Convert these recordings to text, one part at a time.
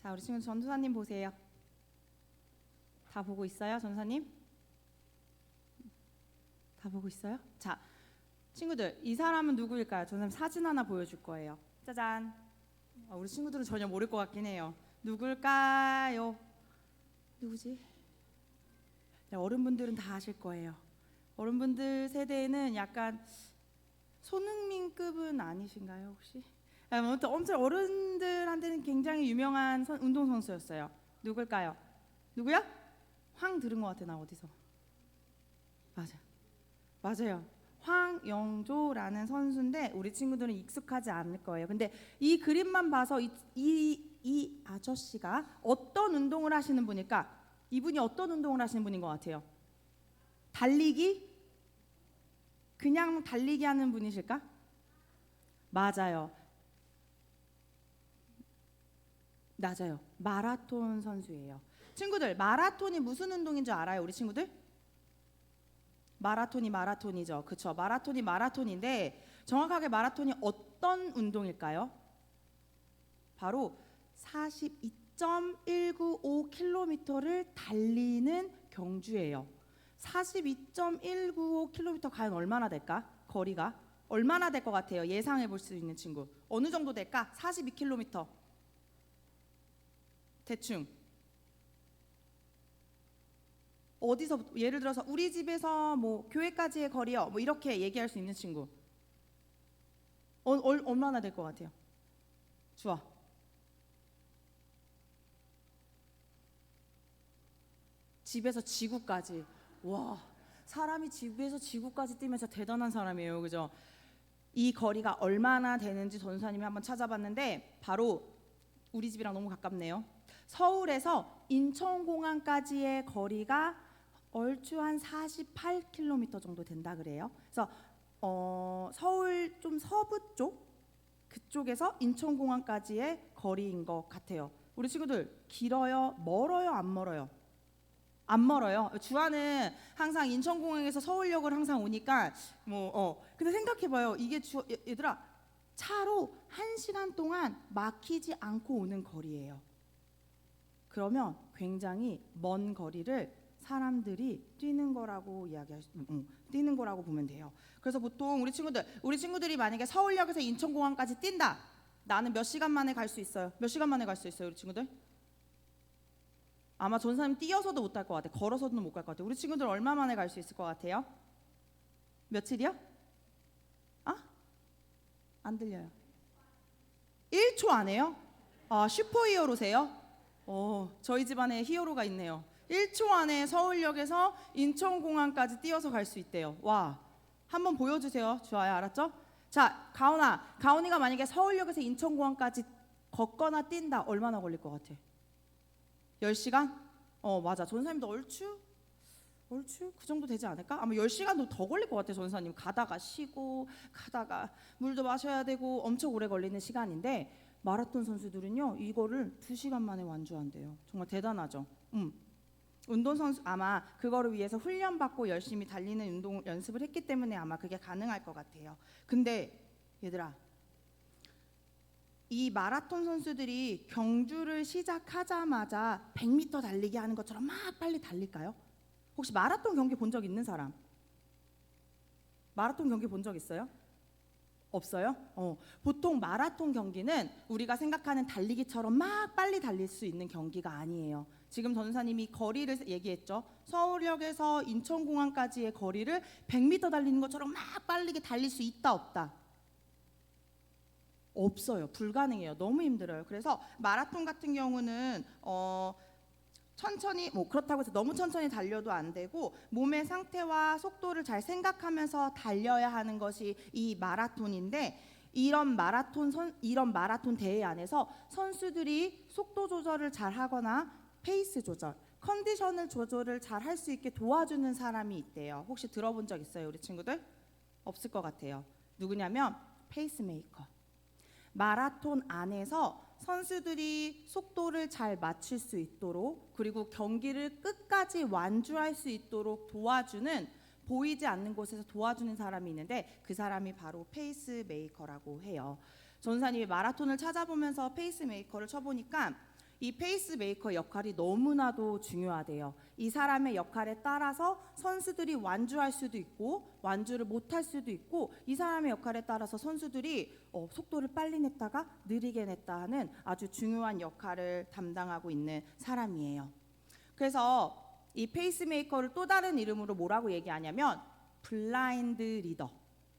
자, 우리 친구 전도사님 보세요. 다 보고 있어요, 전도사님? 다 보고 있어요? 자, 친구들, 이 사람은 누구일까요? 전도사님 사진 하나 보여줄 거예요. 짜잔. 우리 친구들은 전혀 모를 것 같긴 해요. 누굴까요? 누구지? 네, 어른분들은 다 아실 거예요. 어른분들 세대에는 약간 손흥민급은 아니신가요, 혹시? 아무튼 엄청 어른들한테는 굉장히 유명한 운동선수였어요. 누굴까요? 누구야? 황 들은 것 같아. 나 어디서? 맞아요. 황영조라는 선수인데 우리 친구들은 익숙하지 않을 거예요. 근데 이 그림만 봐서 이 아저씨가 어떤 운동을 하시는 분일까? 이분이 어떤 운동을 하시는 분인 것 같아요? 달리기? 그냥 달리기 하는 분이실까? 맞아요. 마라톤 선수예요. 친구들, 마라톤이 무슨 운동인 줄 알아요? 우리 친구들? 마라톤이죠. 그쵸? 마라톤이 마라톤인데 정확하게 마라톤이 어떤 운동일까요? 바로 42.195km를 달리는 경주예요. 42.195km 과연 얼마나 될까? 거리가 얼마나 될 것 같아요? 예상해 볼 수 있는 친구. 어느 정도 될까? 42km. 대충. 어디서 예를 들어서 우리 집에서 뭐 교회까지의 거리요. 뭐 이렇게 얘기할 수 있는 친구. 얼마나 될 것 같아요? 좋아. 집에서 지구까지. 와, 사람이 집에서 지구까지 뛰면서 대단한 사람이에요. 그죠? 이 거리가 얼마나 되는지 전도사님이 한번 찾아봤는데 바로 우리 집이랑 너무 가깝네요. 서울에서 인천공항까지의 거리가 얼추 한 48km 정도 된다 그래요. 그래서 서울 좀 서부 쪽 그쪽에서 인천공항까지의 거리인 것 같아요. 우리 친구들 길어요? 멀어요? 안 멀어요? 안 멀어요. 주아는 항상 인천공항에서 서울역을 항상 오니까 근데 생각해봐요. 이게 얘들아 차로 1시간 동안 막히지 않고 오는 거리예요. 그러면 굉장히 먼 거리를 사람들이 뛰는 거라고 뛰는 거라고 보면 돼요. 그래서 보통 우리 친구들이 만약에 서울역에서 인천공항까지 뛴다. 나는 몇 시간 만에 갈 수 있어요? 몇 시간 만에 갈 수 있어요, 우리 친구들? 아마 전사님 뛰어서도 못 갈 것 같아. 걸어서도 못 갈 것 같아. 우리 친구들 얼마 만에 갈 수 있을 것 같아요? 며칠이요? 안 들려요. 1초 안에요? 슈퍼히어로세요? 저희 집안에 히어로가 있네요. 1초 안에 서울역에서 인천공항까지 뛰어서 갈 수 있대요. 와, 한번 보여주세요. 좋아요, 알았죠? 자, 가온이가 만약에 서울역에서 인천공항까지 걷거나 뛴다. 얼마나 걸릴 것 같아? 10시간? 맞아. 전사님도 얼추 그 정도 되지 않을까? 아마 10시간도 더 걸릴 것 같아요. 전사님 가다가 쉬고 가다가 물도 마셔야 되고 엄청 오래 걸리는 시간인데 마라톤 선수들은요 이거를 2시간 만에 완주한대요. 정말 대단하죠. 운동선수 아마 그거를 위해서 훈련받고 열심히 달리는 운동 연습을 했기 때문에 아마 그게 가능할 것 같아요. 근데 얘들아 이 마라톤 선수들이 경주를 시작하자마자 100m 달리기 하는 것처럼 막 빨리 달릴까요? 혹시 마라톤 경기 본 적 있는 사람? 마라톤 경기 본 적 있어요? 없어요? 보통 마라톤 경기는 우리가 생각하는 달리기처럼 막 빨리 달릴 수 있는 경기가 아니에요. 지금 전사님이 거리를 얘기했죠. 서울역에서 인천공항까지의 거리를 100m 달리는 것처럼 막 빠르게 달릴 수 있다 없다? 없어요. 불가능해요. 너무 힘들어요. 그래서 마라톤 같은 경우는 천천히 그렇다고 해서 너무 천천히 달려도 안 되고 몸의 상태와 속도를 잘 생각하면서 달려야 하는 것이 이 마라톤인데 이런 마라톤 대회 안에서 선수들이 속도 조절을 잘 하거나 페이스 조절, 컨디션을 조절을 잘 할 수 있게 도와주는 사람이 있대요. 혹시 들어본 적 있어요, 우리 친구들? 없을 것 같아요. 누구냐면 페이스메이커. 마라톤 안에서 선수들이 속도를 잘 맞출 수 있도록 그리고 경기를 끝까지 완주할 수 있도록 도와주는 보이지 않는 곳에서 도와주는 사람이 있는데 그 사람이 바로 페이스메이커라고 해요. 전사님이 마라톤을 찾아보면서 페이스메이커를 쳐보니까 이 페이스메이커 역할이 너무나도 중요하대요. 이 사람의 역할에 따라서 선수들이 완주할 수도 있고 완주를 못할 수도 있고, 이 사람의 역할에 따라서 선수들이 속도를 빨리 냈다가 느리게 냈다 하는 아주 중요한 역할을 담당하고 있는 사람이에요. 그래서 이 페이스메이커를 또 다른 이름으로 뭐라고 얘기하냐면 블라인드 리더,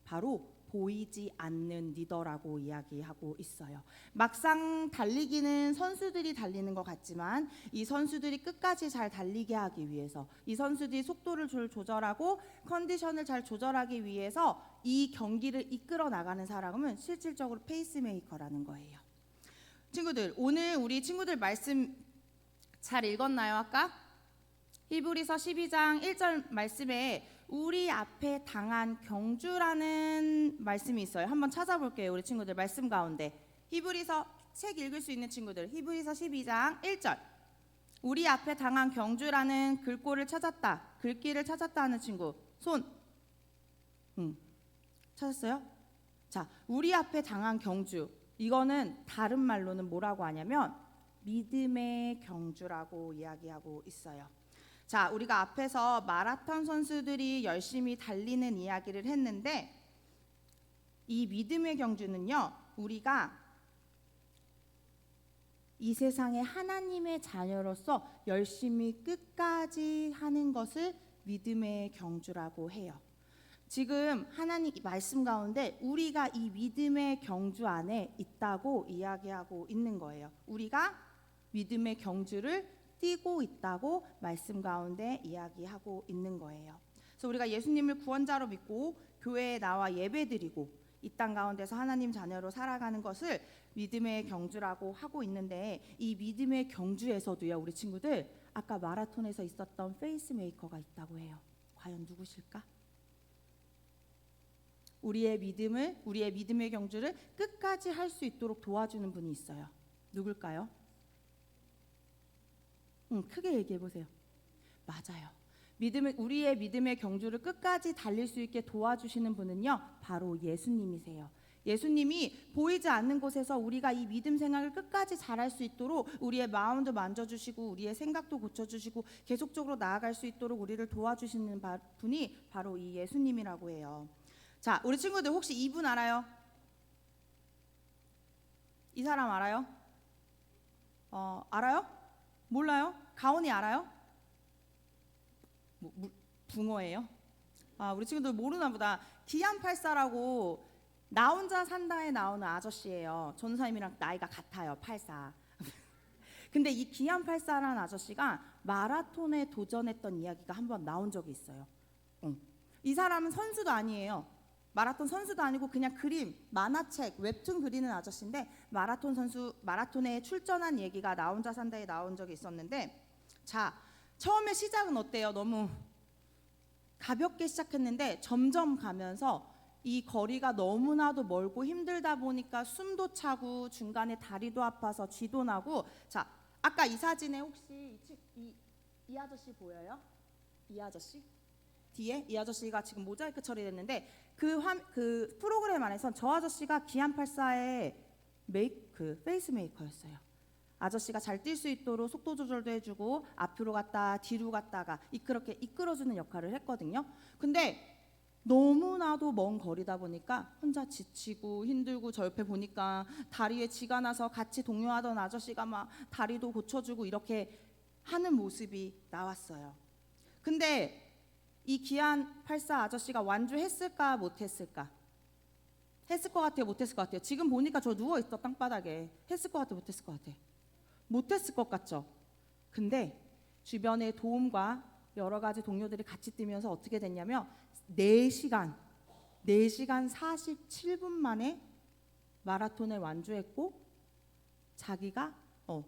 바로 보이지 않는 리더라고 이야기하고 있어요. 막상 달리기는 선수들이 달리는 것 같지만 이 선수들이 끝까지 잘 달리게 하기 위해서, 이 선수들이 속도를 조절하고 컨디션을 잘 조절하기 위해서 이 경기를 이끌어 나가는 사람은 실질적으로 페이스메이커라는 거예요. 친구들, 오늘 우리 친구들 말씀 잘 읽었나요? 아까 히브리서 12장 1절 말씀에 우리 앞에 당한 경주라는 말씀이 있어요. 한번 찾아볼게요. 우리 친구들 말씀 가운데 히브리서, 책 읽을 수 있는 친구들, 히브리서 12장 1절, 우리 앞에 당한 경주라는 글꼴을 찾았다, 글귀를 찾았다 하는 친구 손. 찾았어요? 자, 우리 앞에 당한 경주, 이거는 다른 말로는 뭐라고 하냐면 믿음의 경주라고 이야기하고 있어요. 자, 우리가 앞에서 마라톤 선수들이 열심히 달리는 이야기를 했는데, 이 믿음의 경주는요, 우리가 이 세상의 하나님의 자녀로서 열심히 끝까지 하는 것을 믿음의 경주라고 해요. 지금 하나님 말씀 가운데 우리가 이 믿음의 경주 안에 있다고 이야기하고 있는 거예요. 우리가 믿음의 경주를 뛰고 있다고 말씀 가운데 이야기하고 있는 거예요. 그래서 우리가 예수님을 구원자로 믿고 교회에 나와 예배드리고 이 땅 가운데서 하나님 자녀로 살아가는 것을 믿음의 경주라고 하고 있는데, 이 믿음의 경주에서도요, 우리 친구들 아까 마라톤에서 있었던 페이스메이커가 있다고 해요. 과연 누구실까? 우리의 믿음의 경주를 끝까지 할 수 있도록 도와주는 분이 있어요. 누굴까요? 크게 얘기해 보세요. 맞아요. 우리의 믿음의 경주를 끝까지 달릴 수 있게 도와주시는 분은요, 바로 예수님이세요. 예수님이 보이지 않는 곳에서 우리가 이 믿음 생활을 끝까지 잘할 수 있도록 우리의 마음도 만져주시고 우리의 생각도 고쳐주시고 계속적으로 나아갈 수 있도록 우리를 도와주시는 분이 바로 이 예수님이라고 해요. 자, 우리 친구들 혹시 이분 알아요? 이 사람 알아요? 알아요? 몰라요? 가온이 알아요? 붕어예요? 우리 친구들 모르나 보다. 기안84라고 나 혼자 산다에 나오는 아저씨예요. 전사님이랑 나이가 같아요. 84. 근데 이 기안84라는 아저씨가 마라톤에 도전했던 이야기가 한번 나온 적이 있어요. 이 사람은 선수도 아니에요. 마라톤 선수도 아니고 그냥 그림, 만화책, 웹툰 그리는 아저씨인데 마라톤에 출전한 얘기가 나 혼자 산다에 나온 적이 있었는데, 자, 처음에 시작은 어때요? 너무 가볍게 시작했는데 점점 가면서 이 거리가 너무나도 멀고 힘들다 보니까 숨도 차고 중간에 다리도 아파서 쥐도 나고. 자, 아까 이 사진에 혹시 이 아저씨 보여요? 이 아저씨? 뒤에 이 아저씨가 지금 모자이크 처리됐는데 그 프로그램 안에선 저 아저씨가 기안84의 페이스메이커였어요. 아저씨가 잘 뛸 수 있도록 속도 조절도 해주고 앞으로 갔다 뒤로 갔다가 그렇게 이끌어주는 역할을 했거든요. 근데 너무나도 먼 거리다 보니까 혼자 지치고 힘들고, 저 옆에 보니까 다리에 쥐가 나서 같이 동요하던 아저씨가 막 다리도 고쳐주고 이렇게 하는 모습이 나왔어요. 근데 이 기안84 아저씨가 완주했을까 못했을까? 했을 것 같아요, 못했을 것 같아요? 지금 보니까 저 누워있어, 땅바닥에. 했을 것 같아, 못했을 것 같아? 못했을 것 같죠? 근데 주변의 도움과 여러 가지 동료들이 같이 뛰면서 어떻게 됐냐면 4시간 47분 만에 마라톤에 완주했고, 자기가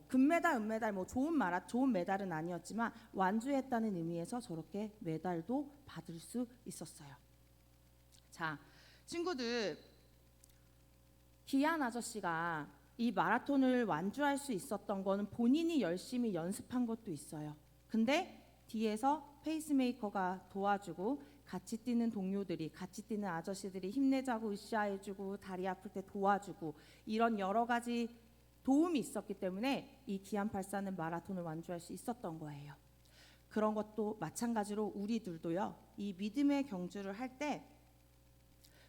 금메달, 은메달, 좋은 메달은 아니었지만 완주했다는 의미에서 저렇게 메달도 받을 수 있었어요. 자, 친구들, 기안 아저씨가 이 마라톤을 완주할 수 있었던 거는 본인이 열심히 연습한 것도 있어요. 근데 뒤에서 페이스메이커가 도와주고 같이 뛰는 동료들이, 같이 뛰는 아저씨들이 힘내자고 으쌰해주고 다리 아플 때 도와주고, 이런 여러 가지 도움이 있었기 때문에 이 기안84는 마라톤을 완주할 수 있었던 거예요. 그런 것도 마찬가지로 우리들도요. 이 믿음의 경주를 할 때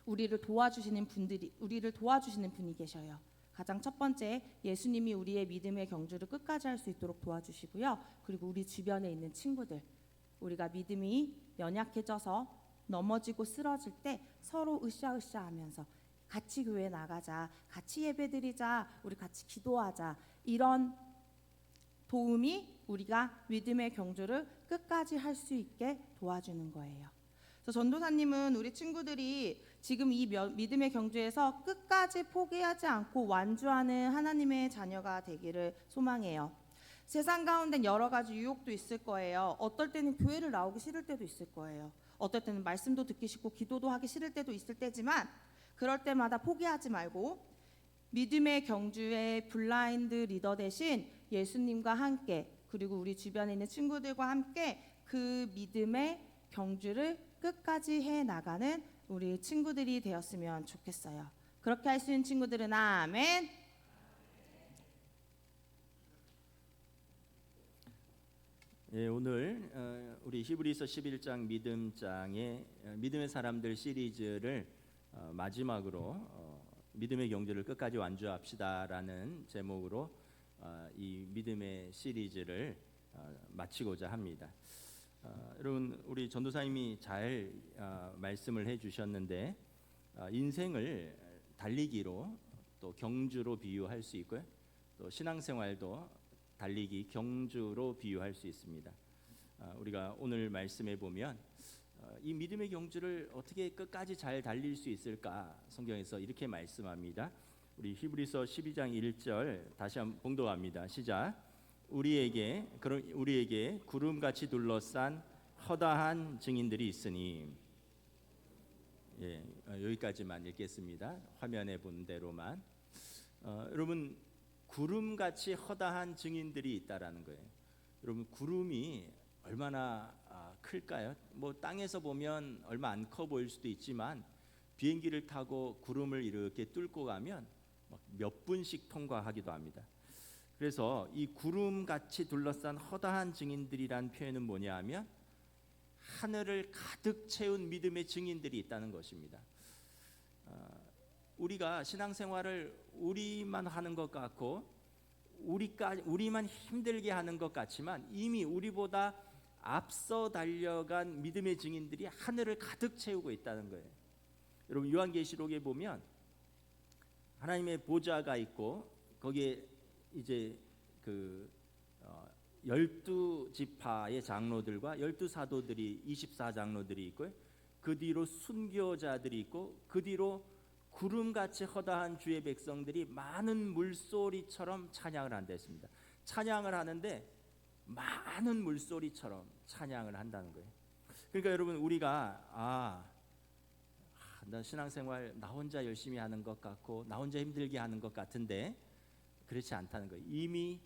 우리를 도와주시는 분이 계셔요. 가장 첫 번째, 예수님이 우리의 믿음의 경주를 끝까지 할 수 있도록 도와주시고요. 그리고 우리 주변에 있는 친구들, 우리가 믿음이 연약해져서 넘어지고 쓰러질 때 서로 으쌰으쌰하면서 같이 교회 나가자, 같이 예배드리자, 우리 같이 기도하자, 이런 도움이 우리가 믿음의 경주를 끝까지 할 수 있게 도와주는 거예요. 그래서 전도사님은 우리 친구들이 지금 이 믿음의 경주에서 끝까지 포기하지 않고 완주하는 하나님의 자녀가 되기를 소망해요. 세상 가운데 여러 가지 유혹도 있을 거예요. 어떨 때는 교회를 나오기 싫을 때도 있을 거예요. 어떨 때는 말씀도 듣기 싫고 기도도 하기 싫을 때도 있을 때지만 그럴 때마다 포기하지 말고 믿음의 경주의 블라인드 리더 대신 예수님과 함께, 그리고 우리 주변에 있는 친구들과 함께 그 믿음의 경주를 끝까지 해 나가는 우리 친구들이 되었으면 좋겠어요. 그렇게 할 수 있는 친구들은 아멘. 예, 오늘 우리 히브리서 11장 믿음장의 믿음의 사람들 시리즈를 마지막으로 믿음의 경주를 끝까지 완주합시다라는 제목으로 이 믿음의 시리즈를 마치고자 합니다. 여러분, 우리 전도사님이 잘 말씀을 해주셨는데 인생을 달리기로 또 경주로 비유할 수 있고요. 또 신앙생활도 달리기, 경주로 비유할 수 있습니다. 우리가 오늘 말씀에 보면 이 믿음의 경주를 어떻게 끝까지 잘 달릴 수 있을까? 성경에서 이렇게 말씀합니다. 우리 히브리서 12장 1절 다시 한번 봉독합니다. 시작. 우리에게 구름같이 둘러싼 허다한 증인들이 있으니. 예, 여기까지만 읽겠습니다. 화면에 본 대로만. 여러분, 구름같이 허다한 증인들이 있다라는 거예요. 여러분, 구름이 얼마나 클까요? 뭐 땅에서 보면 얼마 안 커 보일 수도 있지만 비행기를 타고 구름을 이렇게 뚫고 가면 몇 분씩 통과하기도 합니다. 그래서 이 구름같이 둘러싼 허다한 증인들이란 표현은 뭐냐 하면 하늘을 가득 채운 믿음의 증인들이 있다는 것입니다. 우리가 신앙생활을 우리만 하는 것 같고 우리만 힘들게 하는 것 같지만 이미 우리보다 앞서 달려간 믿음의 증인들이 하늘을 가득 채우고 있다는 거예요. 여러분, 요한계시록에 보면 하나님의 보좌가 있고 거기에 이제 그 12지파의 장로들과 12사도들이 24장로들이 있고요. 그 뒤로 순교자들이 있고 그 뒤로 구름같이 허다한 주의 백성들이 많은 물소리처럼 찬양을 한다 했습니다. 찬양을 하는데 많은 물소리처럼 찬양을 한다는 거예요. 그러니까 여러분, 우리가 나 신앙생활 나 혼자 열심히 하는 것 같고 나 혼자 힘들게 하는 것 같은데 그렇지 않다는 거예요. 이미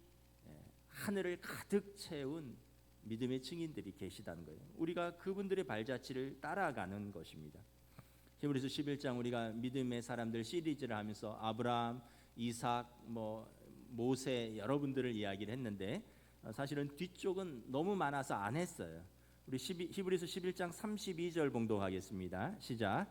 하늘을 가득 채운 믿음의 증인들이 계시다는 거예요. 우리가 그분들의 발자취를 따라가는 것입니다. 히브리서 11장 우리가 믿음의 사람들 시리즈를 하면서 아브라함, 이삭, 모세 여러분들을 이야기를 했는데 사실은 뒤쪽은 너무 많아서 안 했어요. 우리 히브리서 11장 32절 봉독하겠습니다. 시작.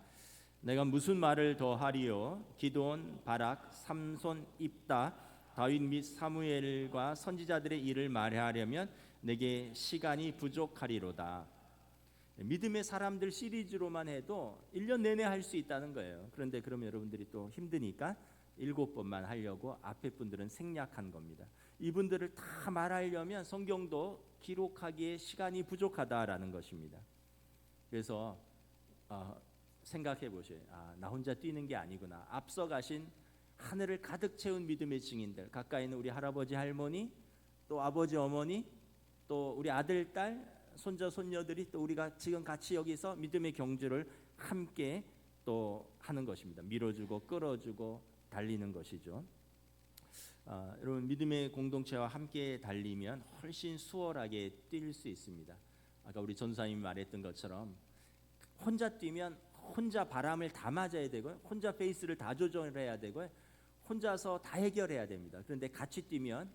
내가 무슨 말을 더 하리요? 기드온, 바락, 삼손, 입다, 다윗 및 사무엘과 선지자들의 일을 말하려면 내게 시간이 부족하리로다. 믿음의 사람들 시리즈로만 해도 1년 내내 할 수 있다는 거예요. 그런데 그러면 여러분들이 또 힘드니까 7번만 하려고 앞에 분들은 생략한 겁니다. 이분들을 다 말하려면 성경도 기록하기에 시간이 부족하다라는 것입니다. 그래서 생각해 보세요. 나 혼자 뛰는 게 아니구나. 앞서 가신 하늘을 가득 채운 믿음의 증인들, 가까이 있는 우리 할아버지 할머니, 또 아버지 어머니, 또 우리 아들 딸, 손자 손녀들이 또 우리가 지금 같이 여기서 믿음의 경주를 함께 또 하는 것입니다. 밀어주고 끌어주고 달리는 것이죠. 여러분, 믿음의 공동체와 함께 달리면 훨씬 수월하게 뛸 수 있습니다. 아까 우리 전사님이 말했던 것처럼 혼자 뛰면 혼자 바람을 다 맞아야 되고요, 혼자 페이스를 다 조절해야 되고요, 혼자서 다 해결해야 됩니다. 그런데 같이 뛰면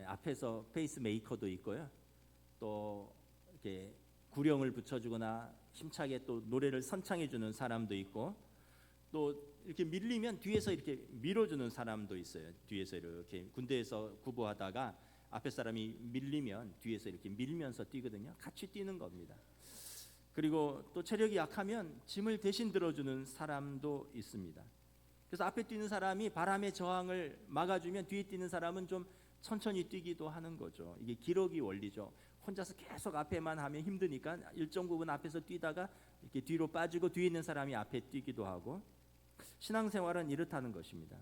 앞에서 페이스 메이커도 있고요. 또 이렇게 구령을 붙여주거나 힘차게 또 노래를 선창해주는 사람도 있고, 또 이렇게 밀리면 뒤에서 이렇게 밀어주는 사람도 있어요. 뒤에서 이렇게 군대에서 구보하다가 앞에 사람이 밀리면 뒤에서 이렇게 밀면서 뛰거든요. 같이 뛰는 겁니다. 그리고 또 체력이 약하면 짐을 대신 들어주는 사람도 있습니다. 그래서 앞에 뛰는 사람이 바람의 저항을 막아주면 뒤에 뛰는 사람은 좀 천천히 뛰기도 하는 거죠. 이게 기러기 원리죠. 혼자서 계속 앞에만 하면 힘드니까 일정 부분 앞에서 뛰다가 이렇게 뒤로 빠지고 뒤에 있는 사람이 앞에 뛰기도 하고, 신앙생활은 이렇다는 것입니다.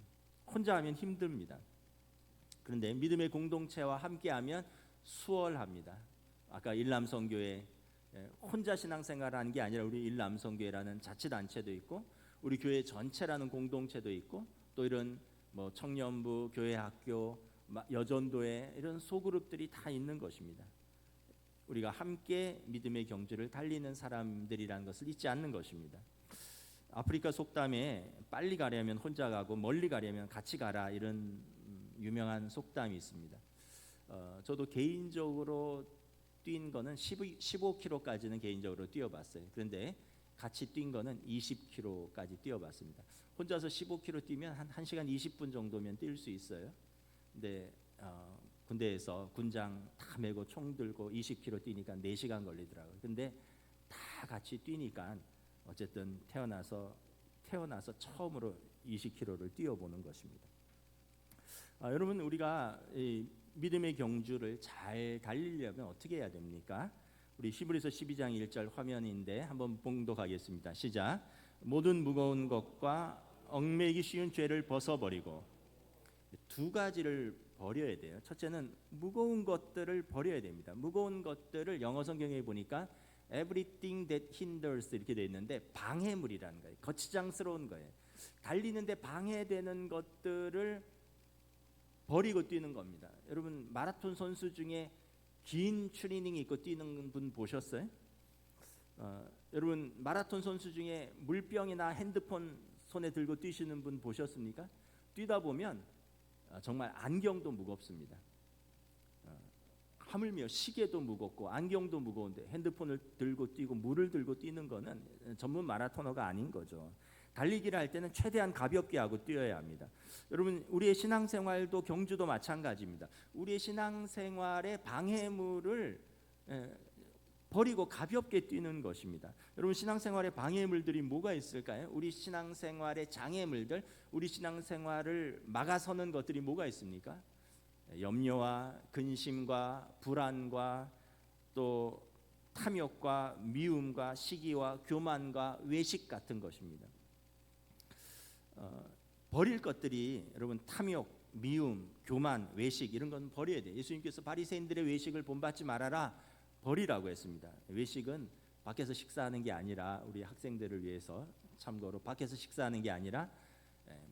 혼자 하면 힘듭니다. 그런데 믿음의 공동체와 함께하면 수월합니다. 아까 일남성교회 혼자 신앙생활하는 게 아니라 우리 일남성교회라는 자치단체도 있고 우리 교회 전체라는 공동체도 있고 또 이런 뭐 청년부, 교회학교, 여전도회 이런 소그룹들이 다 있는 것입니다. 우리가 함께 믿음의 경주를 달리는 사람들이라는 것을 잊지 않는 것입니다. 아프리카 속담에 빨리 가려면 혼자 가고 멀리 가려면 같이 가라, 이런 유명한 속담이 있습니다. 저도 개인적으로 뛴 거는 15km까지는 개인적으로 뛰어봤어요. 그런데 같이 뛴 거는 20km까지 뛰어봤습니다. 혼자서 15km 뛰면 한 1시간 20분 정도면 뛸 수 있어요. 근데 군대에서 군장 다 메고 총 들고 20km 뛰니까 4시간 걸리더라고요. 근데 다 같이 뛰니까 어쨌든 태어나서 처음으로 20km를 뛰어보는 것입니다. 여러분, 우리가 이 믿음의 경주를 잘 달리려면 어떻게 해야 됩니까? 우리 히브리서 12장 1절 화면인데 한번 봉독하겠습니다. 시작. 모든 무거운 것과 얽매이기 쉬운 죄를 벗어버리고, 두 가지를 버려야 돼요. 첫째는 무거운 것들을 버려야 됩니다. 무거운 것들을 영어 성경에 보니까 everything that hinders 이렇게 되어 있는데 방해물이라는 거예요. 거치장스러운 거예요. 달리는데 방해되는 것들을 버리고 뛰는 겁니다. 여러분, 마라톤 선수 중에 긴 트레이닝 입고 뛰는 분 보셨어요? 여러분, 마라톤 선수 중에 물병이나 핸드폰 손에 들고 뛰시는 분 보셨습니까? 뛰다 보면 정말 안경도 무겁습니다. 하물며 시계도 무겁고 안경도 무거운데 핸드폰을 들고 뛰고 물을 들고 뛰는 거는 전문 마라토너가 아닌 거죠. 달리기를 할 때는 최대한 가볍게 하고 뛰어야 합니다. 여러분, 우리의 신앙생활도 경주도 마찬가지입니다. 우리의 신앙생활의 방해물을 버리고 가볍게 뛰는 것입니다. 여러분, 신앙생활의 방해물들이 뭐가 있을까요? 우리 신앙생활의 장애물들, 우리 신앙생활을 막아서는 것들이 뭐가 있습니까? 염려와 근심과 불안과 또 탐욕과 미움과 시기와 교만과 외식 같은 것입니다. 버릴 것들이, 여러분, 탐욕, 미움, 교만, 외식, 이런 건 버려야 돼요. 예수님께서 바리새인들의 외식을 본받지 말아라, 버리라고 했습니다. 외식은 밖에서 식사하는 게 아니라, 우리 학생들을 위해서 참고로 밖에서 식사하는 게 아니라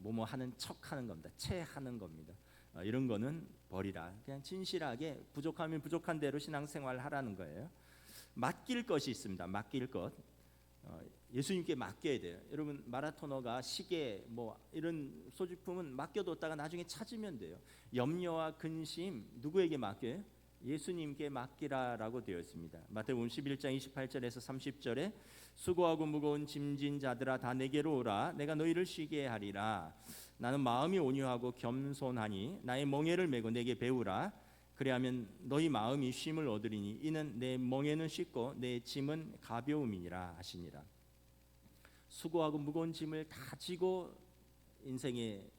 뭐뭐 하는 척하는 겁니다. 체하는 겁니다. 이런 거는 버리라. 그냥 진실하게 부족하면 부족한 대로 신앙생활 하라는 거예요. 맡길 것이 있습니다. 맡길 것. 예수님께 맡겨야 돼요. 여러분, 마라토너가 시계 뭐 이런 소지품은 맡겨뒀다가 나중에 찾으면 돼요. 염려와 근심 누구에게 맡겨요? 예수님께 맡기라라고 되어 있습니다. 마태복음 11장 28절에서 30절에 수고하고 무거운 짐진 자들아 다 내게로 오라, 내가 너희를 쉬게 하리라. 나는 마음이 온유하고 겸손하니 나의 멍에를 메고 내게 배우라. 그리하면 너희 마음이 쉼을 얻으리니 이는 내 멍에는 쉽고 내 짐은 가벼움이니라 하시니라. 수고하고 무거운 짐을 다 지고 인생의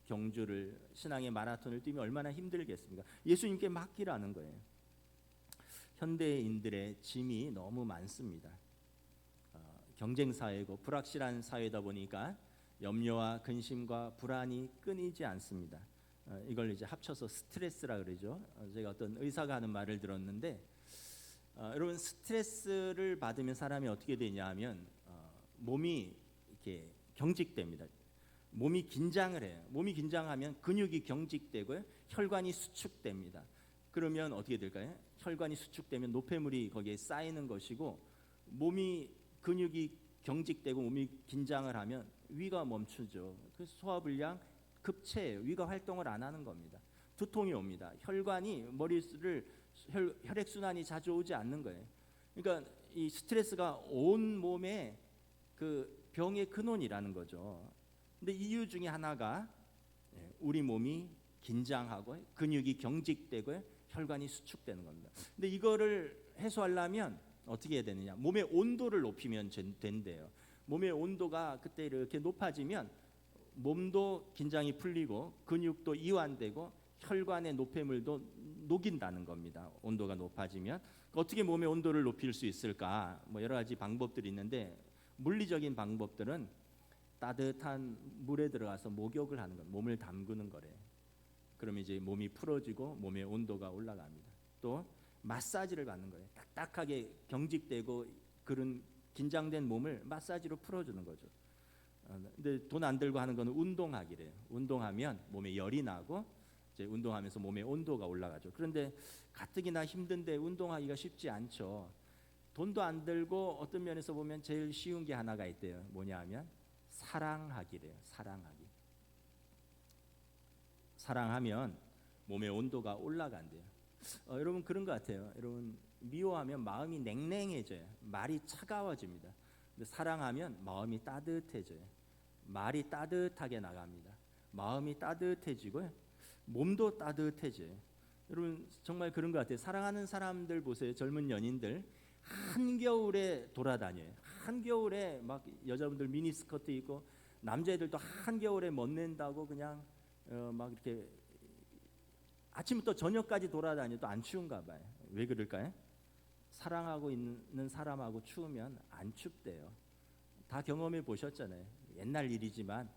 경주를, 신앙의 마라톤을 뛰면 얼마나 힘들겠습니까? 예수님께 맡기라는 거예요. 현대인들의 짐이 너무 많습니다. 경쟁 사회고 불확실한 사회다 보니까 염려와 근심과 불안이 끊이지 않습니다. 이걸 이제 합쳐서 스트레스라 그러죠. 제가 어떤 의사가 하는 말을 들었는데, 여러분, 스트레스를 받으면 사람이 어떻게 되냐 하면 몸이 이렇게 경직됩니다. 몸이 긴장을 해요. 몸이 긴장하면 근육이 경직되고요, 혈관이 수축됩니다. 그러면 어떻게 될까요? 혈관이 수축되면 노폐물이 거기에 쌓이는 것이고, 몸이 근육이 경직되고 몸이 긴장을 하면 위가 멈추죠. 그래서 소화불량, 급체예요. 위가 활동을 안 하는 겁니다. 두통이 옵니다. 혈관이 머리를 혈액 순환이 자주 오지 않는 거예요. 그러니까 이 스트레스가 온 몸에 그 병의 근원이라는 거죠. 근데 이유 중에 하나가 우리 몸이 긴장하고 근육이 경직되고 혈관이 수축되는 겁니다. 근데 이거를 해소하려면 어떻게 해야 되느냐? 몸의 온도를 높이면 된대요. 몸의 온도가 그때 이렇게 높아지면 몸도 긴장이 풀리고 근육도 이완되고 혈관의 노폐물도 녹인다는 겁니다. 온도가 높아지면 어떻게 몸의 온도를 높일 수 있을까? 뭐 여러 가지 방법들이 있는데 물리적인 방법들은 따뜻한 물에 들어가서 목욕을 하는 것, 몸을 담그는 거래요. 그러면 이제 몸이 풀어지고 몸의 온도가 올라갑니다. 또 마사지를 받는 거예요. 딱딱하게 경직되고 그런 긴장된 몸을 마사지로 풀어주는 거죠. 근데 돈 안 들고 하는 거는 운동하기래요. 운동하면 몸에 열이 나고 이제 운동하면서 몸의 온도가 올라가죠. 그런데 가뜩이나 힘든데 운동하기가 쉽지 않죠. 돈도 안 들고 어떤 면에서 보면 제일 쉬운 게 하나가 있대요. 뭐냐 하면 사랑하기래요. 사랑하기. 사랑하면 몸의 온도가 올라간대요. 여러분 그런 것 같아요. 여러분 미워하면 마음이 냉랭해져요. 말이 차가워집니다. 근데 사랑하면 마음이 따뜻해져요. 말이 따뜻하게 나갑니다. 마음이 따뜻해지고 몸도 따뜻해져요. 여러분 정말 그런 것 같아요. 사랑하는 사람들 보세요. 젊은 연인들 한겨울에 돌아다녀요. 한겨울에 막 여자분들 미니스커트 입고 남자애들도 한겨울에 멋낸다고 그냥 막 이렇게 아침부터 저녁까지 돌아다녀도 안 추운가 봐요. 왜 그럴까요? 사랑하고 있는 사람하고 추우면 안 춥대요. 다 경험해 보셨잖아요. 옛날 일이지만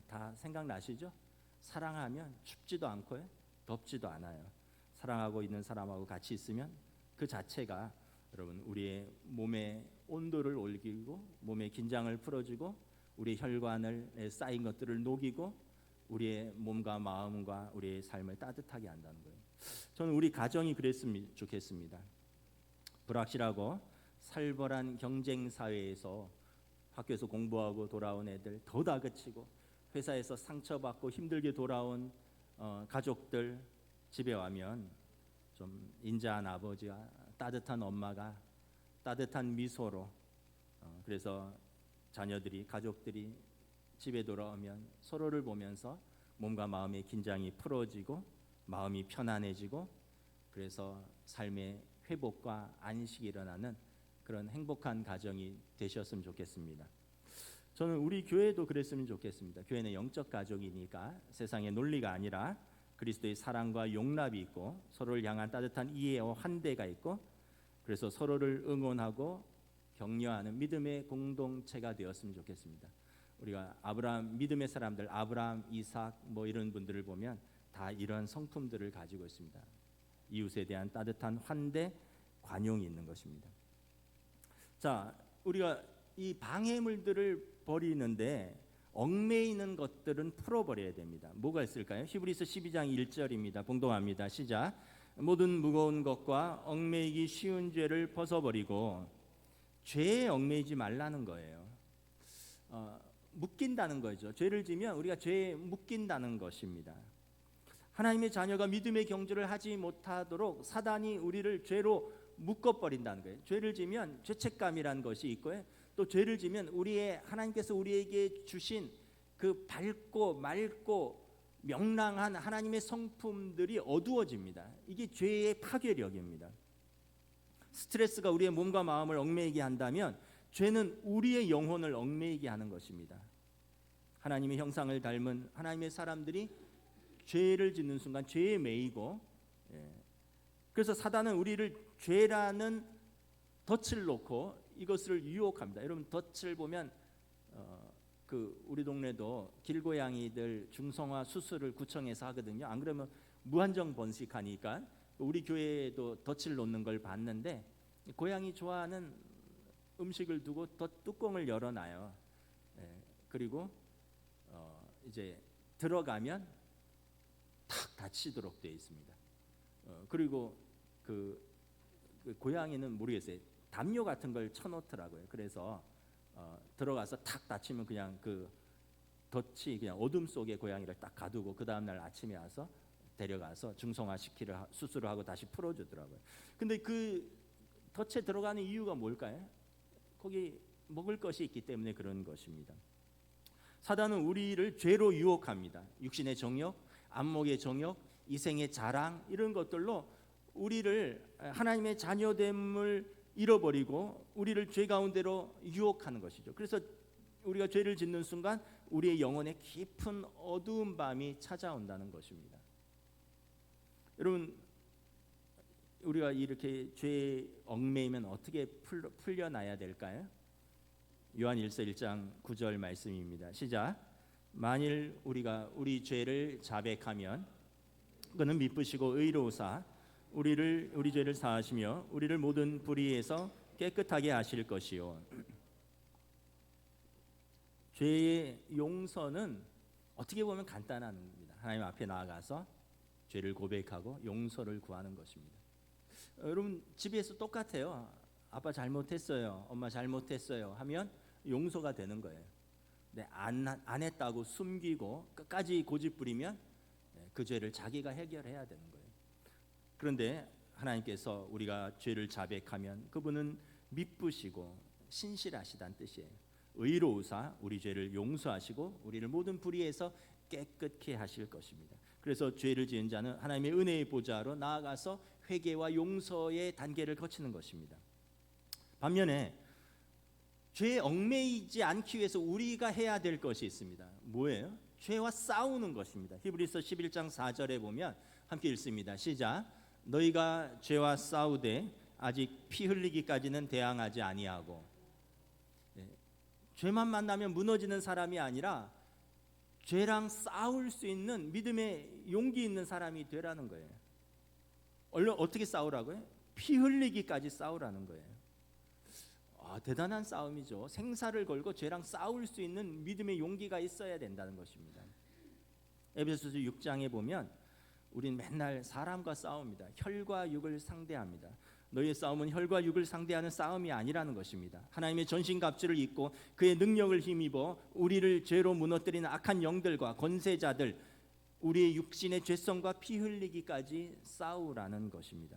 다 생각나시죠? 사랑하면 춥지도 않고요, 덥지도 않아요. 사랑하고 있는 사람하고 같이 있으면 그 자체가 여러분 우리의 몸의 온도를 올리고 몸의 긴장을 풀어주고 우리 혈관에 쌓인 것들을 녹이고 우리의 몸과 마음과 우리의 삶을 따뜻하게 한다는 거예요. 저는 우리 가정이 그랬으면 좋겠습니다. 불확실하고 살벌한 경쟁 사회에서 학교에서 공부하고 돌아온 애들 더 다그치고 회사에서 상처받고 힘들게 돌아온 가족들 집에 와면 좀 인자한 아버지와 따뜻한 엄마가 따뜻한 미소로 그래서 자녀들이 가족들이 집에 돌아오면 서로를 보면서 몸과 마음의 긴장이 풀어지고 마음이 편안해지고 그래서 삶의 회복과 안식이 일어나는 그런 행복한 가정이 되셨으면 좋겠습니다. 저는 우리 교회도 그랬으면 좋겠습니다. 교회는 영적 가족이니까 세상의 논리가 아니라 그리스도의 사랑과 용납이 있고 서로를 향한 따뜻한 이해와 환대가 있고 그래서 서로를 응원하고 격려하는 믿음의 공동체가 되었으면 좋겠습니다. 우리가 아브라함 믿음의 사람들 아브라함, 이삭 뭐 이런 분들을 보면 다 이런 성품들을 가지고 있습니다. 이웃에 대한 따뜻한 환대, 관용이 있는 것입니다. 자, 우리가 이 방해물들을 버리는데 얽매이는 것들은 풀어버려야 됩니다. 뭐가 있을까요? 히브리서 12장 1절입니다. 봉독합니다. 시작. 모든 무거운 것과 얽매이기 쉬운 죄를 벗어버리고 죄에 얽매이지 말라는 거예요. 묶인다는 거죠. 죄를 지면 우리가 죄에 묶인다는 것입니다. 하나님의 자녀가 믿음의 경주를 하지 못하도록 사단이 우리를 죄로 묶어버린다는 거예요. 죄를 지면 죄책감이라는 것이 있고요. 또 죄를 지면 하나님께서 우리에게 주신 그 밝고 맑고 명랑한 하나님의 성품들이 어두워집니다. 이게 죄의 파괴력입니다. 스트레스가 우리의 몸과 마음을 얽매이게 한다면 죄는 우리의 영혼을 얽매이게 하는 것입니다. 하나님의 형상을 닮은 하나님의 사람들이 죄를 짓는 순간 죄에 매이고 그래서 사단은 우리를 죄라는 덫을 놓고 이것을 유혹합니다. 여러분 덫을 보면 우리 동네도 길고양이들 중성화 수술을 구청에서 하거든요. 안 그러면 무한정 번식하니까 우리 교회에도 덫을 놓는 걸 봤는데 고양이 좋아하는 음식을 두고 덫 뚜껑을 열어놔요. 그리고 이제 들어가면 탁 닫히도록 되어 있습니다. 그리고 그 고양이는 모르겠어요. 담요 같은 걸 쳐놓더라고요. 그래서 들어가서 탁 닫히면 그냥 그 덫이 그냥 어둠 속에 고양이를 딱 가두고 그 다음 날 아침에 와서 데려가서 중성화시키를 수술을 하고 다시 풀어주더라고요. 근데 그 덫에 들어가는 이유가 뭘까요? 거기 먹을 것이 있기 때문에 그런 것입니다. 사단은 우리를 죄로 유혹합니다. 육신의 정욕, 안목의 정욕, 이생의 자랑 이런 것들로 우리를 하나님의 자녀됨을 잃어버리고 우리를 죄 가운데로 유혹하는 것이죠. 그래서 우리가 죄를 짓는 순간 우리의 영혼에 깊은 어두운 밤이 찾아온다는 것입니다. 여러분, 우리가 이렇게 죄에 얽매이면 어떻게 풀려나야 될까요? 요한 1서 1장 9절 말씀입니다. 시작. 만일 우리가 우리 죄를 자백하면 그는 미쁘시고 의로우사 우리 죄를 사하시며 우리를 모든 불의에서 깨끗하게 하실 것이요. 죄의 용서는 어떻게 보면 간단한 겁니다. 하나님 앞에 나아가서 죄를 고백하고 용서를 구하는 것입니다. 여러분, 집에서 똑같아요. 아빠 잘못했어요, 엄마 잘못했어요 하면 용서가 되는 거예요. 근데 안 했다고 숨기고 끝까지 고집부리면 그 죄를 자기가 해결해야 되는 거예요. 그런데 하나님께서 우리가 죄를 자백하면 그분은 미쁘시고 신실하시다는 뜻이에요. 의로우사 우리 죄를 용서하시고 우리를 모든 불의에서 깨끗게 하실 것입니다. 그래서 죄를 지은 자는 하나님의 은혜의 보좌로 나아가서 회개와 용서의 단계를 거치는 것입니다. 반면에 죄에 얽매이지 않기 위해서 우리가 해야 될 것이 있습니다. 뭐예요? 죄와 싸우는 것입니다. 히브리서 11장 4절에 보면 함께 읽습니다. 시작. 너희가 죄와 싸우되 아직 피 흘리기까지는 대항하지 아니하고. 죄만 만나면 무너지는 사람이 아니라 죄랑 싸울 수 있는 믿음의 용기 있는 사람이 되라는 거예요. 얼른 어떻게 싸우라고요? 피 흘리기까지 싸우라는 거예요. 대단한 싸움이죠. 생사를 걸고 죄랑 싸울 수 있는 믿음의 용기가 있어야 된다는 것입니다. 에베소서 6장에 보면 우린 맨날 사람과 싸웁니다. 혈과 육을 상대합니다. 너희의 싸움은 혈과 육을 상대하는 싸움이 아니라는 것입니다. 하나님의 전신갑주를 입고 그의 능력을 힘입어 우리를 죄로 무너뜨리는 악한 영들과 권세자들, 우리의 육신의 죄성과 피 흘리기까지 싸우라는 것입니다.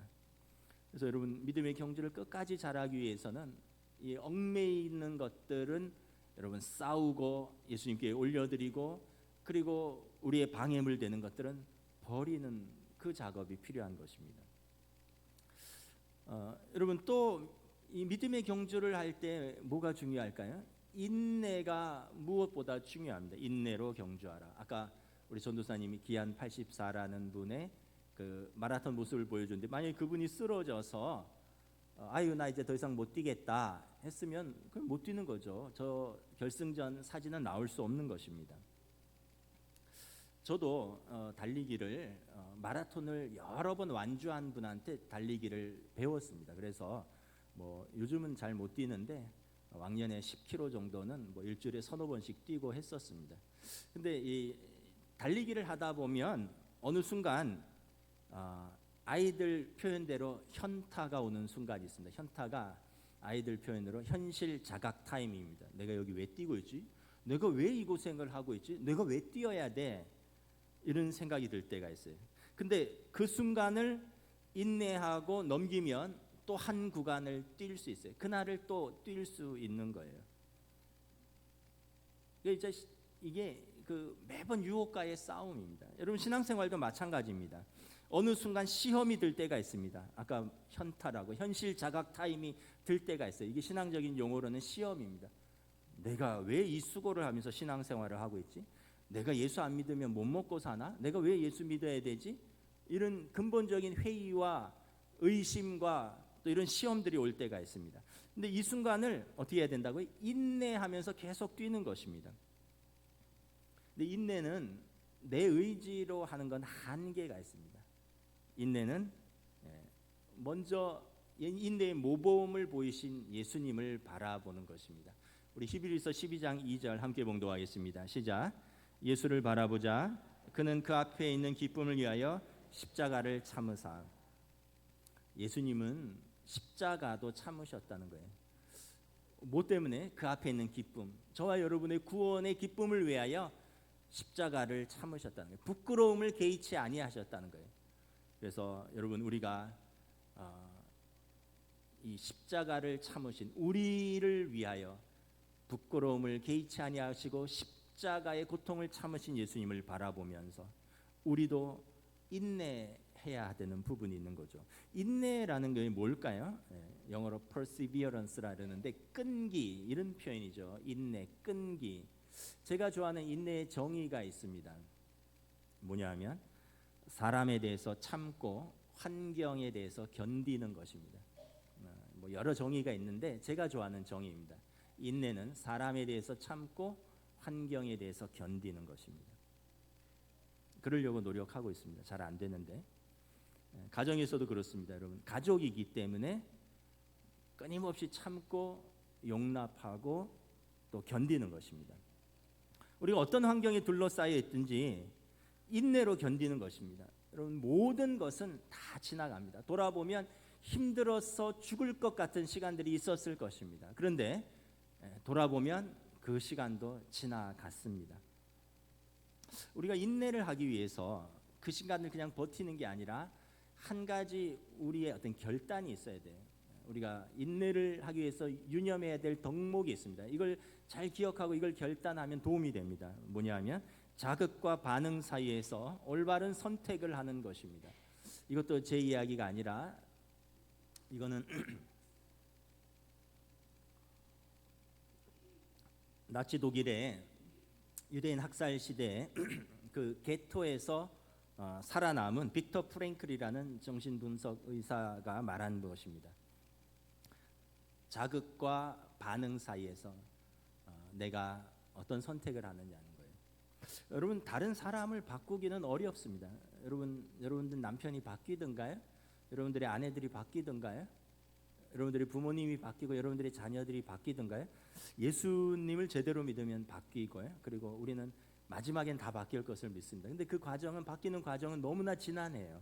그래서 여러분, 믿음의 경주를 끝까지 잘하기 위해서는 이 얽매이는 것들은 여러분 싸우고 예수님께 올려드리고, 그리고 우리의 방해물 되는 것들은 버리는 그 작업이 필요한 것입니다. 여러분, 또 이 믿음의 경주를 할 때 뭐가 중요할까요? 인내가 무엇보다 중요합니다. 인내로 경주하라. 아까 우리 전도사님이 기한 84라는 분의 그 마라톤 모습을 보여줬는데, 만약에 그분이 쓰러져서 아유 나 이제 더 이상 못 뛰겠다 했으면 그럼 못 뛰는 거죠. 저 결승전 사진은 나올 수 없는 것입니다. 저도 달리기를 마라톤을 여러 번 완주한 분한테 달리기를 배웠습니다. 그래서 뭐 요즘은 잘 못 뛰는데 왕년에 10km 정도는 뭐 일주일에 서너 번씩 뛰고 했었습니다. 근데 이 달리기를 하다 보면 어느 순간 아이들 표현대로 현타가 오는 순간이 있습니다. 현타가 아이들 표현으로 현실 자각 타임입니다. 내가 여기 왜 뛰고 있지? 내가 왜 이 고생을 하고 있지? 내가 왜 뛰어야 돼? 이런 생각이 들 때가 있어요. 근데 그 순간을 인내하고 넘기면 또 한 구간을 뛸 수 있어요. 그날을 또 뛸 수 있는 거예요. 이게 그 매번 유혹과의 싸움입니다. 여러분, 신앙생활도 마찬가지입니다. 어느 순간 시험이 들 때가 있습니다. 아까 현타라고 현실 자각 타임이 들 때가 있어요. 이게 신앙적인 용어로는 시험입니다. 내가 왜 이 수고를 하면서 신앙생활을 하고 있지? 내가 예수 안 믿으면 못 먹고 사나? 내가 왜 예수 믿어야 되지? 이런 근본적인 회의와 의심과 또 이런 시험들이 올 때가 있습니다. 근데 이 순간을 어떻게 해야 된다고요? 인내하면서 계속 뛰는 것입니다. 근데 인내는 내 의지로 하는 건 한계가 있습니다. 인내는 먼저 인내의 모범을 보이신 예수님을 바라보는 것입니다. 우리 히브리서 12장 2절 함께 봉독하겠습니다. 시작. 예수를 바라보자. 그는 그 앞에 있는 기쁨을 위하여 십자가를 참으사. 예수님은 십자가도 참으셨다는 거예요. 뭐 때문에? 그 앞에 있는 기쁨, 저와 여러분의 구원의 기쁨을 위하여 십자가를 참으셨다는 거예요. 부끄러움을 개의치 아니하셨다는 거예요. 그래서 여러분 우리가 이 십자가를 참으신 우리를 위하여 부끄러움을 개의치 아니하시고 십자가의 고통을 참으신 예수님을 바라보면서 우리도 인내해야 되는 부분이 있는 거죠. 인내라는 게 뭘까요? 영어로 perseverance라 그러는데 끈기 이런 표현이죠. 인내, 끈기. 제가 좋아하는 인내의 정의가 있습니다. 뭐냐 하면 사람에 대해서 참고 환경에 대해서 견디는 것입니다. 뭐 여러 정의가 있는데 제가 좋아하는 정의입니다. 인내는 사람에 대해서 참고 환경에 대해서 견디는 것입니다. 그러려고 노력하고 있습니다. 잘 안 되는데 가정에서도 그렇습니다. 여러분 가족이기 때문에 끊임없이 참고 용납하고 또 견디는 것입니다. 우리가 어떤 환경에 둘러싸여 있든지 인내로 견디는 것입니다. 여러분 모든 것은 다 지나갑니다. 돌아보면 힘들어서 죽을 것 같은 시간들이 있었을 것입니다. 그런데 돌아보면 그 시간도 지나갔습니다. 우리가 인내를 하기 위해서 그 시간을 그냥 버티는 게 아니라 한 가지 우리의 어떤 결단이 있어야 돼요. 우리가 인내를 하기 위해서 유념해야 될 덕목이 있습니다. 이걸 잘 기억하고 이걸 결단하면 도움이 됩니다. 뭐냐면 자극과 반응 사이에서 올바른 선택을 하는 것입니다. 이것도 제 이야기가 아니라 이거는 나치 독일의 유대인 학살 시대에 그 게토에서 살아남은 빅터 프랭클이라는 정신분석 의사가 말한 것입니다. 자극과 반응 사이에서 내가 어떤 선택을 하느냐는 거예요. 여러분 다른 사람을 바꾸기는 어렵습니다. 여러분들 남편이 바뀌든가요? 여러분들의 아내들이 바뀌든가요? 여러분들의 부모님이 바뀌고 여러분들의 자녀들이 바뀌든가요? 예수님을 제대로 믿으면 바뀌고요. 그리고 우리는 마지막엔 다 바뀔 것을 믿습니다. 근데 그 과정은 바뀌는 과정은 너무나 지난해요.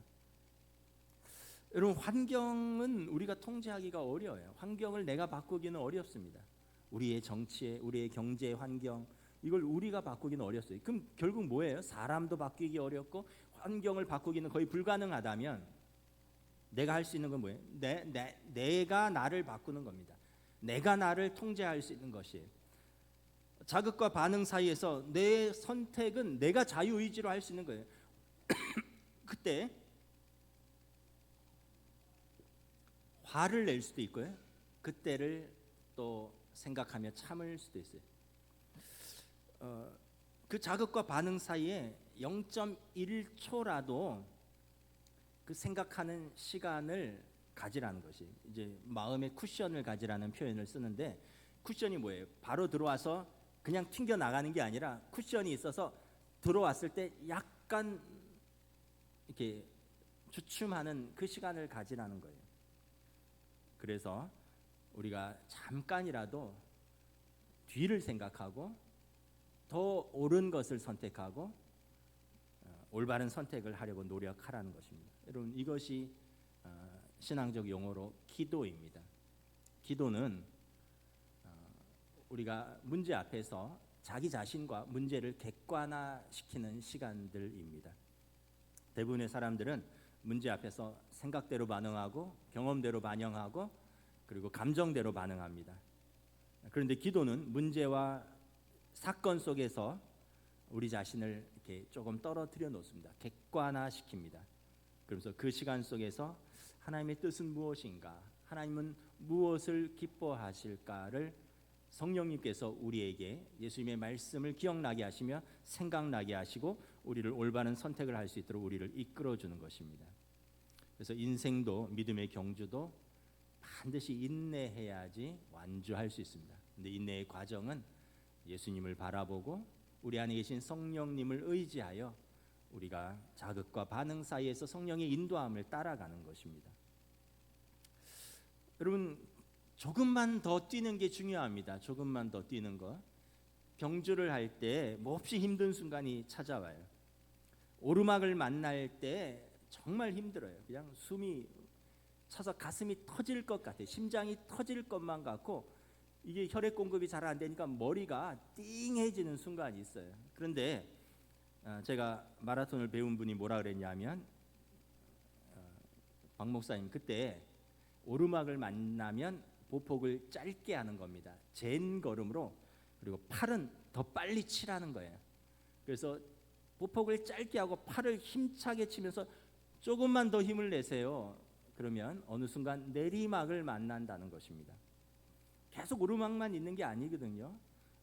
여러분 환경은 우리가 통제하기가 어려워요. 환경을 내가 바꾸기는 어렵습니다. 우리의 정치에 우리의 경제 환경 이걸 우리가 바꾸기는 어렵어요. 그럼 결국 뭐예요? 사람도 바뀌기 어렵고 환경을 바꾸기는 거의 불가능하다면 내가 할 수 있는 건 뭐예요? 내가 나를 바꾸는 겁니다. 내가 나를 통제할 수 있는 것이에요. 자극과 반응 사이에서 내 선택은 내가 자유의지로 할 수 있는 거예요. 그때 화를 낼 수도 있고요. 그때를 또 생각하며 참을 수도 있어요. 그 자극과 반응 사이에 0.1초라도 그 생각하는 시간을 가지라는 것이 이제 마음의 쿠션을 가지라는 표현을 쓰는데 쿠션이 뭐예요? 바로 들어와서 그냥 튕겨 나가는 게 아니라 쿠션이 있어서 들어왔을 때 약간 이렇게 주춤하는 그 시간을 가지라는 거예요. 그래서 우리가 잠깐이라도 뒤를 생각하고 더 옳은 것을 선택하고 올바른 선택을 하려고 노력하라는 것입니다. 여러분 이것이 신앙적 용어로 기도입니다. 기도는 우리가 문제 앞에서 자기 자신과 문제를 객관화시키는 시간들입니다. 대부분의 사람들은 문제 앞에서 생각대로 반응하고 경험대로 반영하고 그리고 감정대로 반응합니다. 그런데 기도는 문제와 사건 속에서 우리 자신을 이렇게 조금 떨어뜨려 놓습니다. 객관화시킵니다. 그러면서 그 시간 속에서 하나님의 뜻은 무엇인가? 하나님은 무엇을 기뻐하실까를 성령님께서 우리에게 예수님의 말씀을 기억나게 하시며 생각나게 하시고 우리를 올바른 선택을 할 수 있도록 우리를 이끌어 주는 것입니다. 그래서 인생도 믿음의 경주도 반드시 인내해야지 완주할 수 있습니다. 근데 인내의 과정은 예수님을 바라보고 우리 안에 계신 성령님을 의지하여 우리가 자극과 반응 사이에서 성령의 인도함을 따라가는 것입니다. 여러분 조금만 더 뛰는 게 중요합니다. 조금만 더 뛰는 거. 경주를 할 때 몹시 힘든 순간이 찾아와요. 오르막을 만날 때 정말 힘들어요. 그냥 숨이 차서 가슴이 터질 것 같아요. 심장이 터질 것만 같고 이게 혈액 공급이 잘 안 되니까 머리가 띵해지는 순간이 있어요. 그런데 제가 마라톤을 배운 분이 뭐라 그랬냐면 박 목사님 그때 오르막을 만나면 보폭을 짧게 하는 겁니다. 젠 걸음으로. 그리고 팔은 더 빨리 치라는 거예요. 그래서 보폭을 짧게 하고 팔을 힘차게 치면서 조금만 더 힘을 내세요. 그러면 어느 순간 내리막을 만난다는 것입니다. 계속 오르막만 있는 게 아니거든요.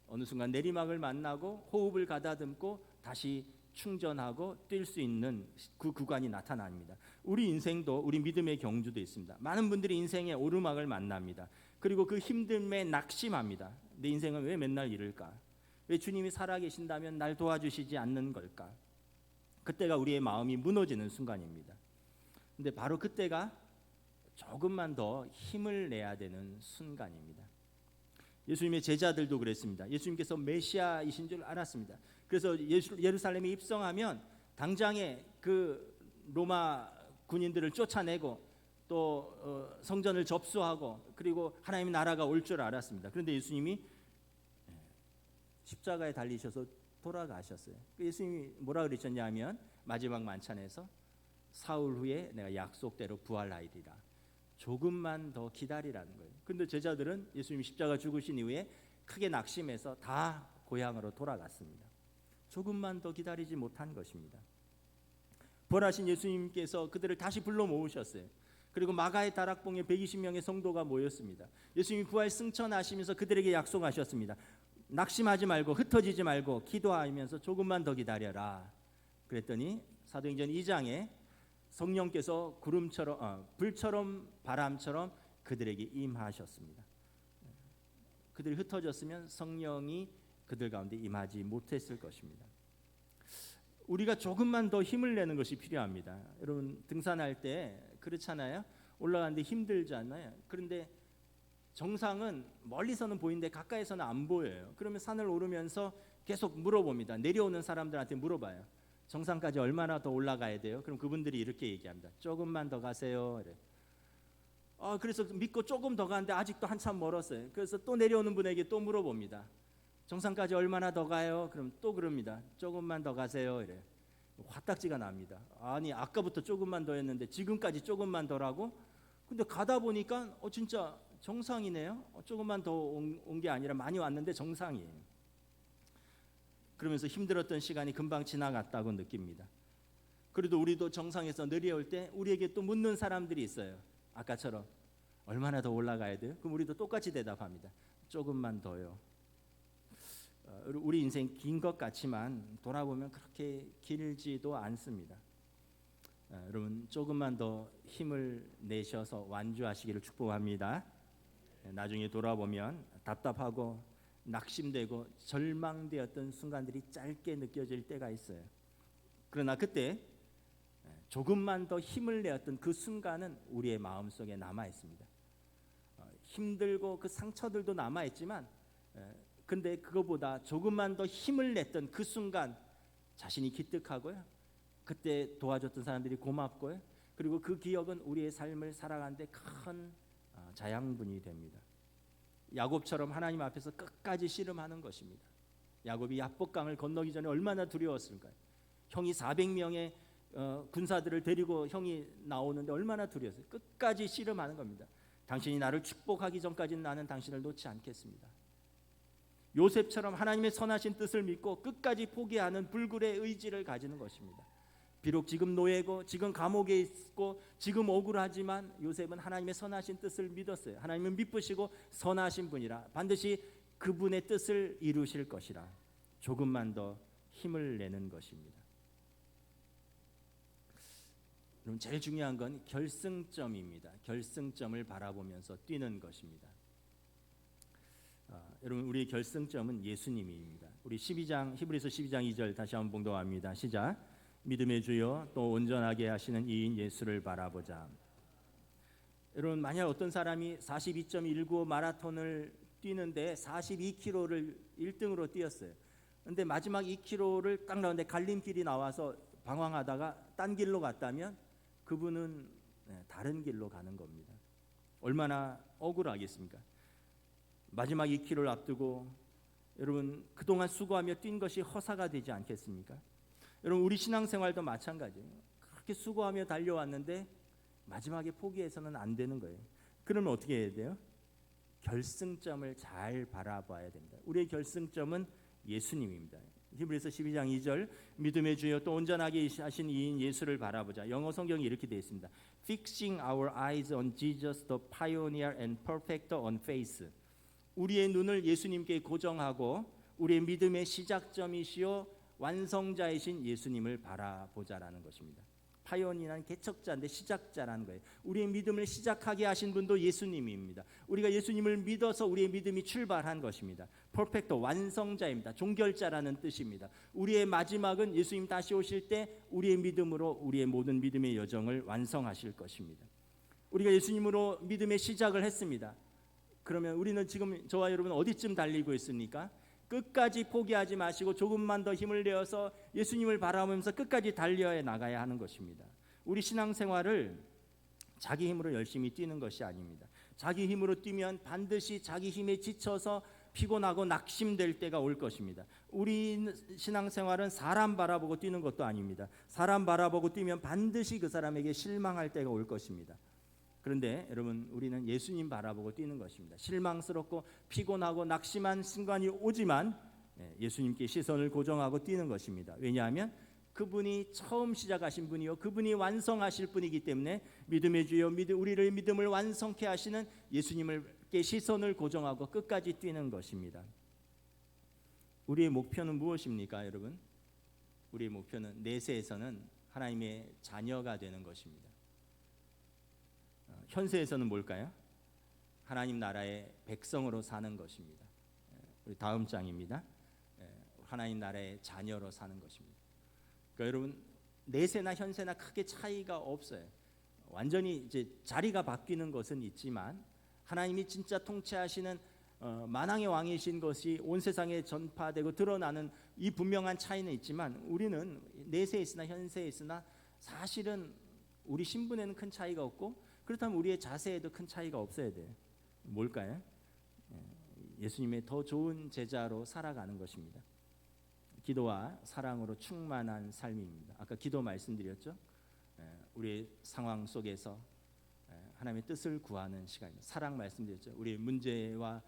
어느 순간 내리막을 만나고 호흡을 가다듬고 다시 충전하고 뛸 수 있는 그 구간이 나타납니다. 우리 인생도 우리 믿음의 경주도 있습니다. 많은 분들이 인생의 오르막을 만납니다. 그리고 그 힘듦에 낙심합니다. 내 인생은 왜 맨날 이럴까? 왜 주님이 살아계신다면 날 도와주시지 않는 걸까? 그때가 우리의 마음이 무너지는 순간입니다. 근데 바로 그때가 조금만 더 힘을 내야 되는 순간입니다. 예수님의 제자들도 그랬습니다. 예수님께서 메시아이신 줄 알았습니다. 그래서 예루살렘에 입성하면 당장에 그 로마 군인들을 쫓아내고 또 성전을 접수하고 그리고 하나님의 나라가 올 줄 알았습니다. 그런데 예수님이 십자가에 달리셔서 돌아가셨어요. 예수님이 뭐라 그러셨냐면 마지막 만찬에서 사흘 후에 내가 약속대로 부활하리라. 조금만 더 기다리라는 거예요. 근데 제자들은 예수님이 십자가 죽으신 이후에 크게 낙심해서 다 고향으로 돌아갔습니다. 조금만 더 기다리지 못한 것입니다. 부활하신 예수님께서 그들을 다시 불러 모으셨어요. 그리고 마가의 다락봉에 120명의 성도가 모였습니다. 예수님이 부활 승천하시면서 그들에게 약속하셨습니다. 낙심하지 말고 흩어지지 말고 기도하면서 조금만 더 기다려라. 그랬더니 사도행전 2장에 성령께서 불처럼 바람처럼 그들에게 임하셨습니다. 그들이 흩어졌으면 성령이 그들 가운데 임하지 못했을 것입니다. 우리가 조금만 더 힘을 내는 것이 필요합니다. 여러분 등산할 때 그렇잖아요. 올라가는데 힘들잖아요. 그런데 정상은 멀리서는 보이는데 가까이서는 안 보여요. 그러면 산을 오르면서 계속 물어봅니다. 내려오는 사람들한테 물어봐요. 정상까지 얼마나 더 올라가야 돼요? 그럼 그분들이 이렇게 얘기합니다. 조금만 더 가세요. 이래. 그래서 믿고 조금 더 가는데 아직도 한참 멀었어요. 그래서 또 내려오는 분에게 또 물어봅니다. 정상까지 얼마나 더 가요? 그럼 또 그럽니다. 조금만 더 가세요. 이래. 화딱지가 납니다. 아니 아까부터 조금만 더 했는데 지금까지 조금만 더라고? 근데 가다 보니까 진짜 정상이네요. 조금만 더 온 게 아니라 많이 왔는데 정상이에요. 그러면서 힘들었던 시간이 금방 지나갔다고 느낍니다. 그래도 우리도 정상에서 내려올 때 우리에게 또 묻는 사람들이 있어요. 아까처럼 얼마나 더 올라가야 돼요? 그럼 우리도 똑같이 대답합니다. 조금만 더요. 우리 인생 긴 것 같지만 돌아보면 그렇게 길지도 않습니다. 여러분 조금만 더 힘을 내셔서 완주하시기를 축복합니다. 나중에 돌아보면 답답하고 낙심되고 절망되었던 순간들이 짧게 느껴질 때가 있어요. 그러나 그때 조금만 더 힘을 내었던 그 순간은 우리의 마음속에 남아 있습니다. 힘들고 그 상처들도 남아 있지만 근데 그거보다 조금만 더 힘을 냈던 그 순간 자신이 기특하고요. 그때 도와줬던 사람들이 고맙고요. 그리고 그 기억은 우리의 삶을 살아가는 데 큰 자양분이 됩니다. 야곱처럼 하나님 앞에서 끝까지 씨름하는 것입니다. 야곱이 야복강을 건너기 전에 얼마나 두려웠을까요? 형이 400명의 군사들을 데리고 형이 나오는데 얼마나 두려웠어요. 끝까지 씨름하는 겁니다. 당신이 나를 축복하기 전까지는 나는 당신을 놓지 않겠습니다. 요셉처럼 하나님의 선하신 뜻을 믿고 끝까지 포기하는 불굴의 의지를 가지는 것입니다. 비록 지금 노예고 지금 감옥에 있고 지금 억울하지만 요셉은 하나님의 선하신 뜻을 믿었어요. 하나님은 미쁘시고 선하신 분이라 반드시 그분의 뜻을 이루실 것이라 조금만 더 힘을 내는 것입니다. 그럼 제일 중요한 건 결승점입니다. 결승점을 바라보면서 뛰는 것입니다. 여러분 우리의 결승점은 예수님입니다. 우리 히브리서 12장 2절 다시 한번 봉독합니다. 시작. 믿음의 주여 또 온전하게 하시는 이인 예수를 바라보자. 여러분 만약 어떤 사람이 42.195 마라톤을 뛰는데 42km를 1등으로 뛰었어요. 근데 마지막 2km를 딱 나오는데 갈림길이 나와서 방황하다가 딴 길로 갔다면 그분은 다른 길로 가는 겁니다. 얼마나 억울하겠습니까? 마지막 2km를 앞두고 여러분 그동안 수고하며 뛴 것이 허사가 되지 않겠습니까? 여러분 우리 신앙생활도 마찬가지예요. 그렇게 수고하며 달려왔는데 마지막에 포기해서는 안 되는 거예요. 그러면 어떻게 해야 돼요? 결승점을 잘 바라봐야 됩니다. 우리의 결승점은 예수님입니다. 히브리서 12장 2절 믿음의 주여 또 온전하게 하신 이인 예수를 바라보자. 영어 성경이 이렇게 되어 있습니다. Fixing our eyes on Jesus, the pioneer and perfecter on faith. 우리의 눈을 예수님께 고정하고 우리의 믿음의 시작점이시요 완성자이신 예수님을 바라보자라는 것입니다. 파이오니어는 개척자인데 시작자라는 거예요. 우리의 믿음을 시작하게 하신 분도 예수님입니다. 우리가 예수님을 믿어서 우리의 믿음이 출발한 것입니다. 퍼펙터 완성자입니다. 종결자라는 뜻입니다. 우리의 마지막은 예수님 다시 오실 때 우리의 믿음으로 우리의 모든 믿음의 여정을 완성하실 것입니다. 우리가 예수님으로 믿음의 시작을 했습니다. 그러면 우리는 지금 저와 여러분 어디쯤 달리고 있습니까? 끝까지 포기하지 마시고 조금만 더 힘을 내어서 예수님을 바라보면서 끝까지 달려야 나가야 하는 것입니다. 우리 신앙생활을 자기 힘으로 열심히 뛰는 것이 아닙니다. 자기 힘으로 뛰면 반드시 자기 힘에 지쳐서 피곤하고 낙심될 때가 올 것입니다. 우리 신앙생활은 사람 바라보고 뛰는 것도 아닙니다. 사람 바라보고 뛰면 반드시 그 사람에게 실망할 때가 올 것입니다. 그런데 여러분 우리는 예수님 바라보고 뛰는 것입니다. 실망스럽고 피곤하고 낙심한 순간이 오지만 예수님께 시선을 고정하고 뛰는 것입니다. 왜냐하면 그분이 처음 시작하신 분이요 그분이 완성하실 분이기 때문에 믿음의 주여 우리를 믿음을 완성케 하시는 예수님께 시선을 고정하고 끝까지 뛰는 것입니다. 우리의 목표는 무엇입니까, 여러분? 우리의 목표는 내세에서는 하나님의 자녀가 되는 것입니다. 현세에서는 뭘까요? 하나님 나라의 백성으로 사는 것입니다. 우리 다음 장입니다. 하나님 나라의 자녀로 사는 것입니다. 그러니까 여러분 내세나 현세나 크게 차이가 없어요. 완전히 이제 자리가 바뀌는 것은 있지만 하나님이 진짜 통치하시는 만왕의 왕이신 것이 온 세상에 전파되고 드러나는 이 분명한 차이는 있지만 우리는 내세에 있으나 현세에 있으나 사실은 우리 신분에는 큰 차이가 없고 그렇다면 우리의 자세에도 큰 차이가 없어야 돼요. 뭘까요? 예수님의 더 좋은 제자로 살아가는 것입니다. 기도와 사랑으로 충만한 삶입니다. 아까 기도 말씀드렸죠? 우리의 상황 속에서 하나님의 뜻을 구하는 시간입니다. 사랑 말씀드렸죠? 우리의 문제를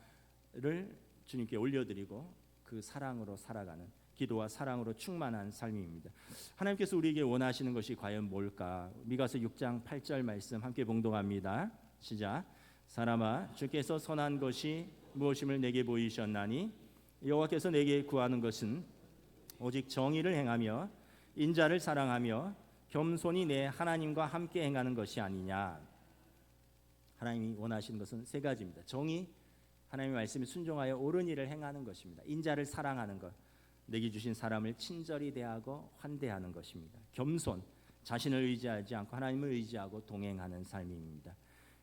주님께 올려드리고 그 사랑으로 살아가는 기도와 사랑으로 충만한 삶입니다. 하나님께서 우리에게 원하시는 것이 과연 뭘까? 미가서 6장 8절 말씀 함께 봉독합니다. 시작. 사람아 주께서 선한 것이 무엇임을 내게 보이셨나니 여호와께서 내게 구하는 것은 오직 정의를 행하며 인자를 사랑하며 겸손히 내 하나님과 함께 행하는 것이 아니냐. 하나님이 원하시는 것은 세 가지입니다. 정의, 하나님의 말씀에 순종하여 옳은 일을 행하는 것입니다. 인자를 사랑하는 것, 내게 주신 사람을 친절히 대하고 환대하는 것입니다. 겸손, 자신을 의지하지 않고 하나님을 의지하고 동행하는 삶입니다.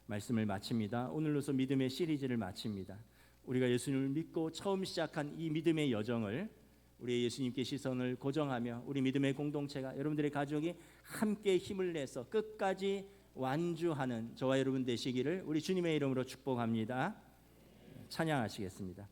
말씀을 마칩니다. 오늘로서 믿음의 시리즈를 마칩니다. 우리가 예수님을 믿고 처음 시작한 이 믿음의 여정을 우리 예수님께 시선을 고정하며 우리 믿음의 공동체가 여러분들의 가족이 함께 힘을 내서 끝까지 완주하는 저와 여러분 되시기를 우리 주님의 이름으로 축복합니다. 찬양하시겠습니다.